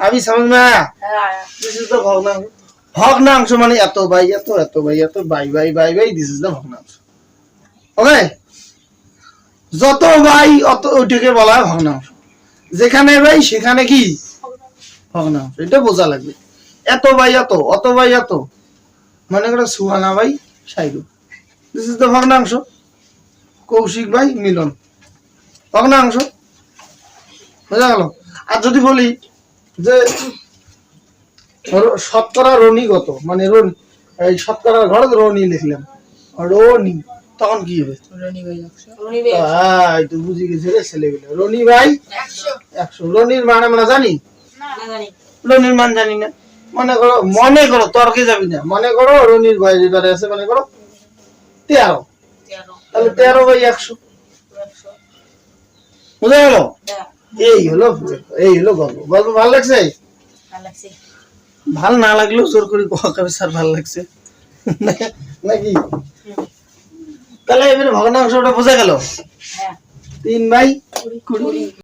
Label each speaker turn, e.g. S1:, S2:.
S1: अभी समझ में आया? दिस इज द भग्नांश। भग्नांश মানে এত বাই এত এত বাই এত by by by by this is the ভগ্নাংশ। ওকে, যত বাই অত ওইটাকে বলা হয় ভগ্নাংশ। যেখানে বাই সেখানে কি ভগ্নাংশ, এটা বোঝা লাগবে। এত বাই এত অত বাই এত মনে করো সুহানা বাই সাইরু, দিস ইজ দ ভগ্নাংশ। কৌশিক ভাই মিলন, ভগ্নাংশ। বোঝা গেল? আর যদি বলি যে শতকরা রনি কত, মানে রনি, এই শতকরার ঘরে রনি লিখলাম রনি, তখন কি হবে? এই তো বুঝে গেছে রে ছেলেগুলো। রনি ভাই 100। রনির মান আমরা জানি? রনির মান জানি না। মনে করো তর্কে যাবি না, মনে করো রনির ভাই এবারে আছে, মনে করো 13, তাহলে 13/100। বুঝা গেল? এই হলো গল্প। গল্প ভালো লাগছে? ভাল না লাগলেও জোর করে স্যার ভালো লাগছে নাকি? তাহলে এবারে ভগ্নাংশটা বোঝা গেল? 3/20।